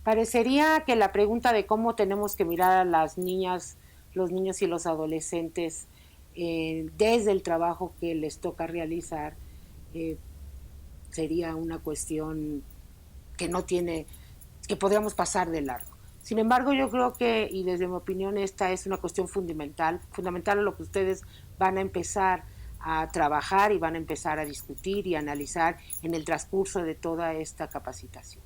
Parecería que la pregunta de cómo tenemos que mirar a las niñas, los niños y los adolescentes desde el trabajo que les toca realizar eh, sería una cuestión que no tiene, que podríamos pasar de largo. Sin embargo, yo creo que, y desde mi opinión, esta es una cuestión fundamental a lo que ustedes van a empezar a trabajar y van a empezar a discutir y a analizar en el transcurso de toda esta capacitación.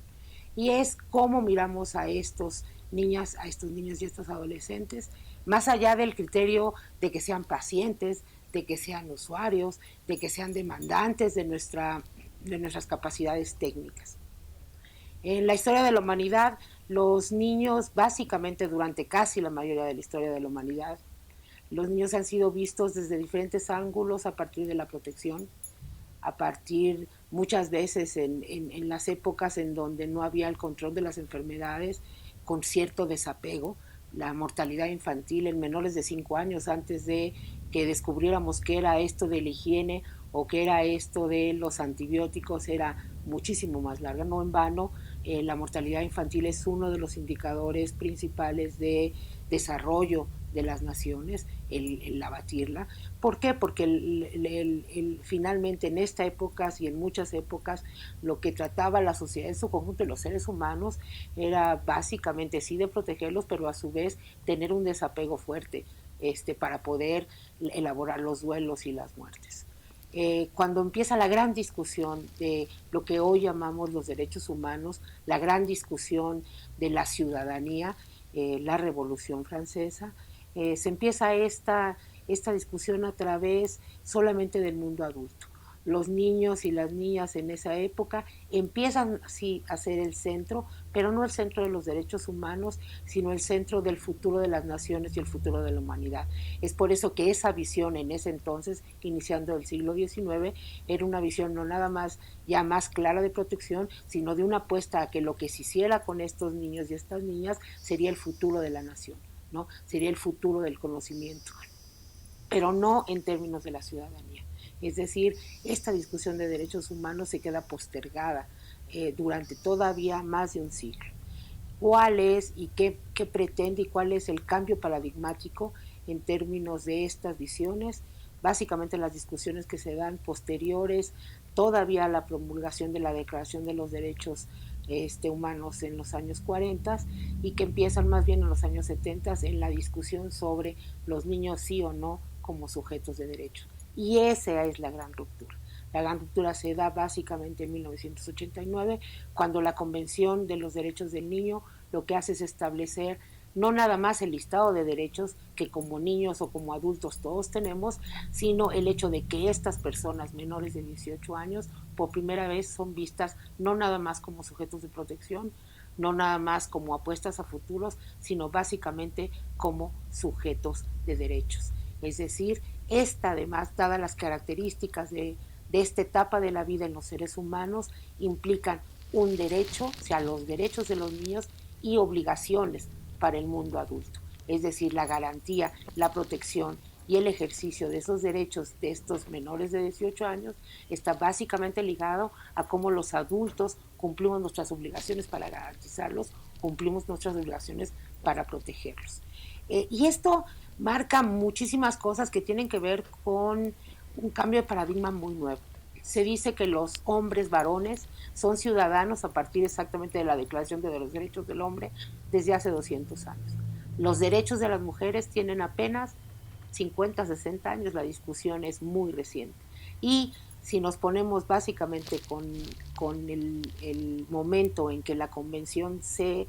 Y es cómo miramos a estos niñas, a estos niños y a estos adolescentes, más allá del criterio de que sean pacientes, de que sean usuarios, de que sean demandantes de nuestras capacidades técnicas. En la historia de la humanidad, los niños, básicamente durante casi la mayoría de la historia de la humanidad, los niños han sido vistos desde diferentes ángulos a partir de la protección, a partir muchas veces en las épocas en donde no había el control de las enfermedades, con cierto desapego, la mortalidad infantil en menores de 5 años antes de que descubriéramos qué era esto de la higiene o qué era esto de los antibióticos era muchísimo más larga. No en vano, la mortalidad infantil es uno de los indicadores principales de desarrollo de las naciones, el abatirla. ¿Por qué? Porque finalmente en esta época y en muchas épocas lo que trataba la sociedad en su conjunto de los seres humanos era básicamente sí de protegerlos, pero a su vez tener un desapego fuerte para poder elaborar los duelos y las muertes. Cuando empieza la gran discusión de lo que hoy llamamos los derechos humanos, la gran discusión de la ciudadanía, la Revolución Francesa, se empieza esta discusión a través solamente del mundo adulto. Los niños y las niñas en esa época empiezan sí a ser el centro, pero no el centro de los derechos humanos, sino el centro del futuro de las naciones y el futuro de la humanidad. Es por eso que esa visión en ese entonces, iniciando el siglo XIX, era una visión no nada más ya más clara de protección, sino de una apuesta a que lo que se hiciera con estos niños y estas niñas sería el futuro de la nación, ¿no? Sería el futuro del conocimiento, pero no en términos de la ciudadanía. Es decir, esta discusión de derechos humanos se queda postergada durante todavía más de un siglo. ¿Cuál es y qué pretende y cuál es el cambio paradigmático en términos de estas visiones? Básicamente las discusiones que se dan posteriores todavía a la promulgación de la Declaración de los Derechos humanos en los años 40 y que empiezan más bien en los años 70 en la discusión sobre los niños sí o no como sujetos de derechos. Y esa es la gran ruptura. La gran ruptura se da básicamente en 1989, cuando la Convención de los Derechos del Niño lo que hace es establecer no nada más el listado de derechos que como niños o como adultos todos tenemos, sino el hecho de que estas personas menores de 18 años por primera vez son vistas no nada más como sujetos de protección, no nada más como apuestas a futuros, sino básicamente como sujetos de derechos. Es decir, esta además, dadas las características de esta etapa de la vida en los seres humanos, implican un derecho, o sea, los derechos de los niños y obligaciones para el mundo adulto. Es decir, la garantía, la protección y el ejercicio de esos derechos de estos menores de 18 años está básicamente ligado a cómo los adultos cumplimos nuestras obligaciones para garantizarlos, cumplimos nuestras obligaciones para protegerlos. Y esto marca muchísimas cosas que tienen que ver con un cambio de paradigma muy nuevo. Se dice que los hombres varones son ciudadanos a partir exactamente de la Declaración de los Derechos del Hombre desde hace 200 años. Los derechos de las mujeres tienen apenas 50, 60 años, la discusión es muy reciente. Y si nos ponemos básicamente con el momento en que la convención se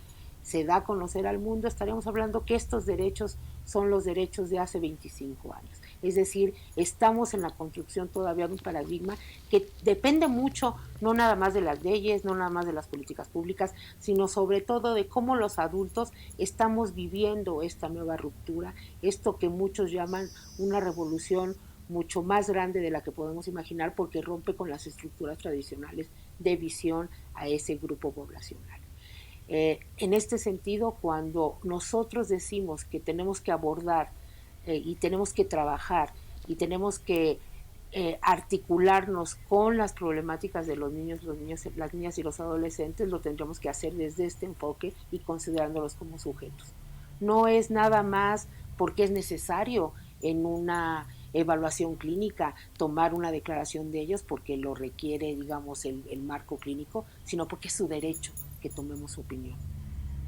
da a conocer al mundo, estaríamos hablando que estos derechos son los derechos de hace 25 años. Es decir, estamos en la construcción todavía de un paradigma que depende mucho, no nada más de las leyes, no nada más de las políticas públicas, sino sobre todo de cómo los adultos estamos viviendo esta nueva ruptura, esto que muchos llaman una revolución mucho más grande de la que podemos imaginar porque rompe con las estructuras tradicionales de visión a ese grupo poblacional. En este sentido, cuando nosotros decimos que tenemos que abordar y tenemos que trabajar y tenemos que articularnos con las problemáticas de los niños, las niñas y los adolescentes, lo tendremos que hacer desde este enfoque y considerándolos como sujetos. No es nada más porque es necesario en una evaluación clínica tomar una declaración de ellos porque lo requiere, digamos, el marco clínico, sino porque es su derecho que tomemos su opinión.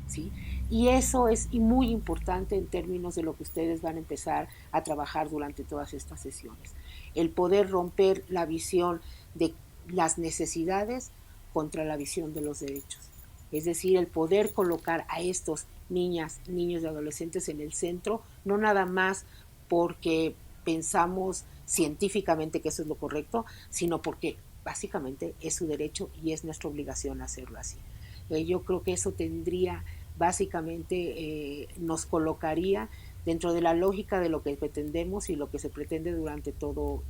¿Sí? Y eso es muy importante en términos de lo que ustedes van a empezar a trabajar durante todas estas sesiones. El poder romper la visión de las necesidades contra la visión de los derechos. Es decir, el poder colocar a estos niñas, niños y adolescentes en el centro, no nada más porque pensamos científicamente que eso es lo correcto, sino porque básicamente es su derecho y es nuestra obligación hacerlo así. Yo creo que eso tendría básicamente nos colocaría dentro de la lógica de lo que pretendemos y lo que se pretende durante todo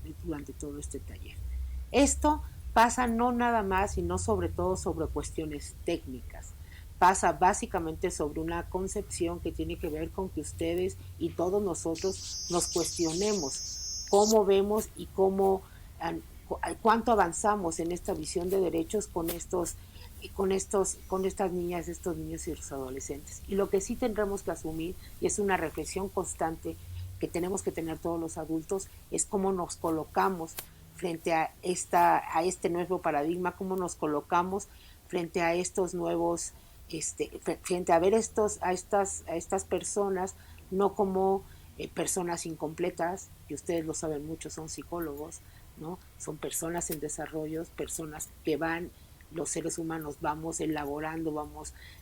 este taller. Esto pasa no nada más y no sobre todo sobre cuestiones técnicas, pasa básicamente sobre una concepción que tiene que ver con que ustedes y todos nosotros nos cuestionemos cómo vemos y cómo cuánto avanzamos en esta visión de derechos con estas niñas, estos niños y los adolescentes. Y lo que sí tendremos que asumir, y es una reflexión constante que tenemos que tener todos los adultos, es cómo nos colocamos frente a este nuevo paradigma, cómo nos colocamos frente a estos nuevos, frente a ver a estas personas, no como personas incompletas, que ustedes lo saben mucho, son psicólogos, ¿no? Son personas en desarrollo, personas que los seres humanos vamos elaborando,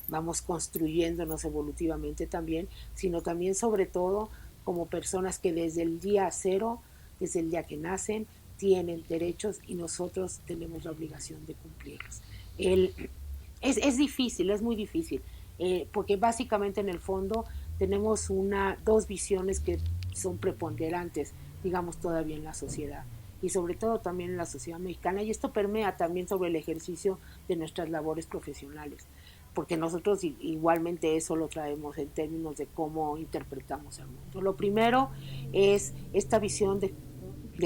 vamos construyéndonos evolutivamente también, sino también sobre todo como personas que desde el día cero, desde el día que nacen, tienen derechos y nosotros tenemos la obligación de cumplirlos. Es difícil, es muy difícil, porque básicamente en el fondo tenemos dos visiones que son preponderantes, digamos, todavía en la sociedad y sobre todo también en la sociedad mexicana, y esto permea también sobre el ejercicio de nuestras labores profesionales, porque nosotros igualmente eso lo traemos en términos de cómo interpretamos el mundo. Lo primero es esta visión de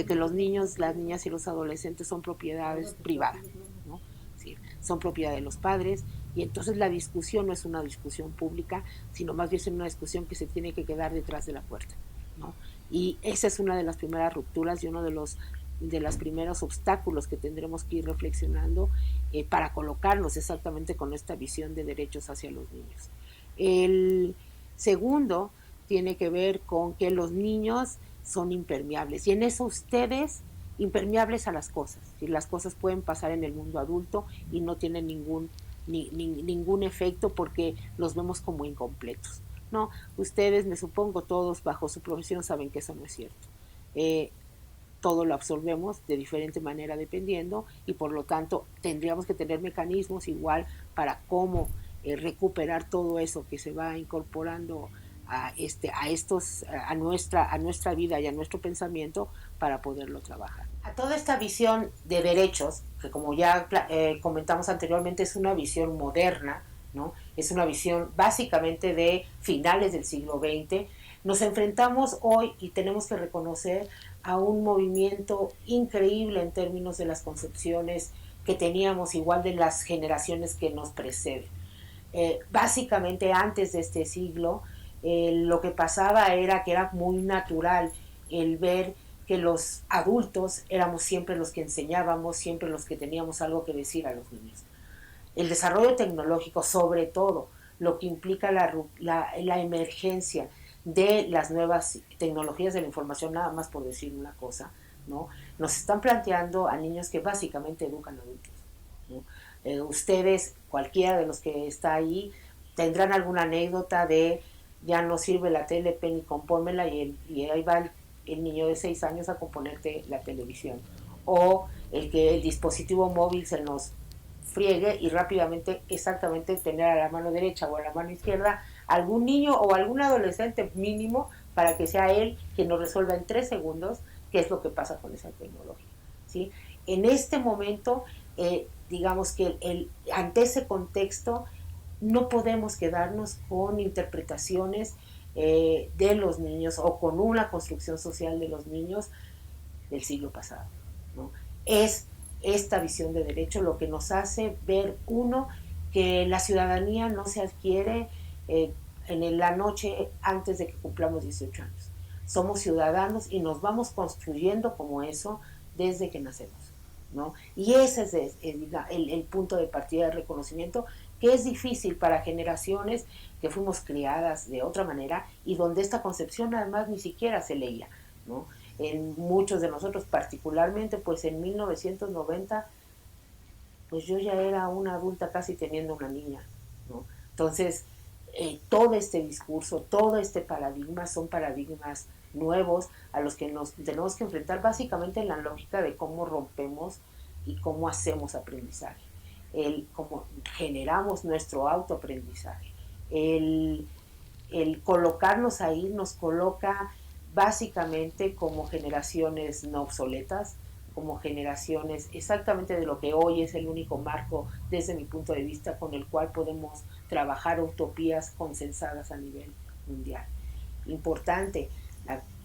que los niños, las niñas y los adolescentes son propiedades privadas, ¿no? Sí, son propiedad de los padres, y entonces la discusión no es una discusión pública, sino más bien es una discusión que se tiene que quedar detrás de la puerta, ¿no? Y esa es una de las primeras rupturas y uno de los primeros obstáculos que tendremos que ir reflexionando para colocarnos exactamente con esta visión de derechos hacia los niños. El segundo tiene que ver con que los niños son impermeables, y en eso ustedes impermeables a las cosas, y las cosas pueden pasar en el mundo adulto y no tienen ningún efecto porque los vemos como incompletos. No, ustedes, me supongo, todos bajo su profesión saben que eso no es cierto. Todo lo absorbemos de diferente manera dependiendo, y por lo tanto tendríamos que tener mecanismos igual para cómo recuperar todo eso que se va incorporando a nuestra vida y a nuestro pensamiento para poderlo trabajar. A toda esta visión de derechos, que como ya comentamos anteriormente, es una visión moderna, ¿no? Es una visión básicamente de finales del siglo XX, nos enfrentamos hoy y tenemos que reconocer a un movimiento increíble en términos de las concepciones que teníamos igual de las generaciones que nos preceden. Básicamente antes de este siglo, lo que pasaba era que era muy natural el ver que los adultos éramos siempre los que enseñábamos, siempre los que teníamos algo que decir a los niños. El desarrollo tecnológico, sobre todo, lo que implica la emergencia de las nuevas tecnologías de la información, nada más por decir una cosa, ¿no? Nos están planteando a niños que básicamente educan a adultos, ¿no? Ustedes, cualquiera de los que está ahí, tendrán alguna anécdota de ya no sirve la tele, Penny, compónmela, y ahí va el niño de 6 años a componerte la televisión. O el que el dispositivo móvil se nos friegue y rápidamente exactamente tener a la mano derecha o a la mano izquierda algún niño o algún adolescente mínimo para que sea él quien nos resuelva en 3 segundos qué es lo que pasa con esa tecnología, ¿sí? En este momento, digamos que ante ese contexto no podemos quedarnos con interpretaciones de los niños o con una construcción social de los niños del siglo pasado. ¿no? Es esta visión de derecho lo que nos hace ver, uno, que la ciudadanía no se adquiere en la noche antes de que cumplamos 18 años. Somos ciudadanos y nos vamos construyendo como eso desde que nacemos, ¿no? Y ese es el punto de partida de reconocimiento, que es difícil para generaciones que fuimos criadas de otra manera y donde esta concepción además ni siquiera se leía, ¿no? En muchos de nosotros, particularmente, pues en 1990, pues yo ya era una adulta casi teniendo una niña, ¿no? Entonces, todo este discurso, todo este paradigma son paradigmas nuevos a los que nos tenemos que enfrentar básicamente en la lógica de cómo rompemos y cómo hacemos aprendizaje, cómo generamos nuestro autoaprendizaje. El, el colocarnos ahí nos coloca básicamente como generaciones no obsoletas, como generaciones exactamente de lo que hoy es el único marco desde mi punto de vista con el cual podemos trabajar utopías consensadas a nivel mundial. Importante,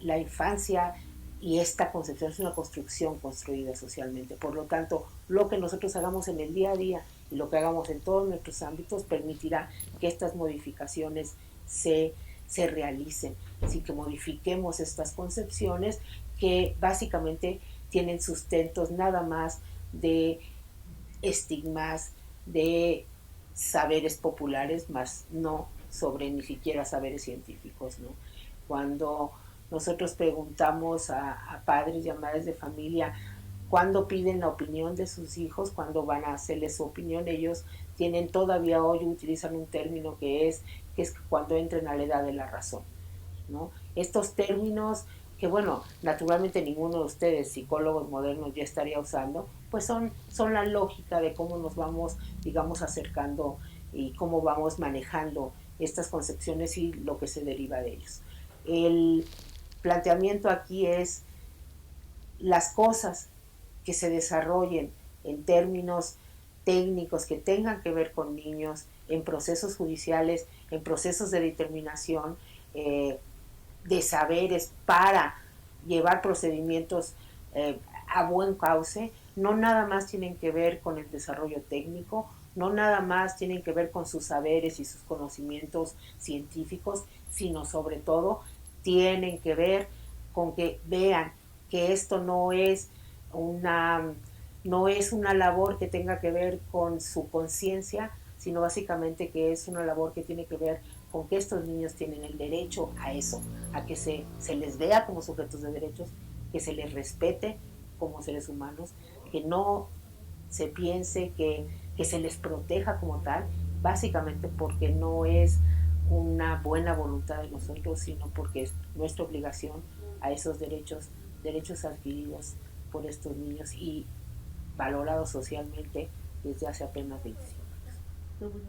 la infancia y esta concepción es una construcción construida socialmente. Por lo tanto, lo que nosotros hagamos en el día a día y lo que hagamos en todos nuestros ámbitos permitirá que estas modificaciones se realicen, así que modifiquemos estas concepciones que básicamente tienen sustentos nada más de estigmas, de saberes populares, más no sobre ni siquiera saberes científicos, ¿no? Cuando nosotros preguntamos a padres y a madres de familia cuando piden la opinión de sus hijos, cuando van a hacerles su opinión, ellos tienen todavía hoy, utilizan un término que es cuando entren a la edad de la razón, ¿no? Estos términos que, bueno, naturalmente ninguno de ustedes, psicólogos modernos, ya estaría usando, pues son la lógica de cómo nos vamos, digamos, acercando y cómo vamos manejando estas concepciones y lo que se deriva de ellos. El planteamiento aquí es las cosas que se desarrollen en términos técnicos que tengan que ver con niños, en procesos judiciales, en procesos de determinación, de saberes para llevar procedimientos a buen cauce, no nada más tienen que ver con el desarrollo técnico, no nada más tienen que ver con sus saberes y sus conocimientos científicos, sino sobre todo tienen que ver con que vean que esto no es una labor que tenga que ver con su conciencia, sino básicamente que es una labor que tiene que ver con que estos niños tienen el derecho a eso, a que se les vea como sujetos de derechos, que se les respete como seres humanos, que no se piense que se les proteja como tal, básicamente porque no es una buena voluntad de nosotros, sino porque es nuestra obligación a esos derechos adquiridos por estos niños y valorados socialmente desde hace apenas 25 años.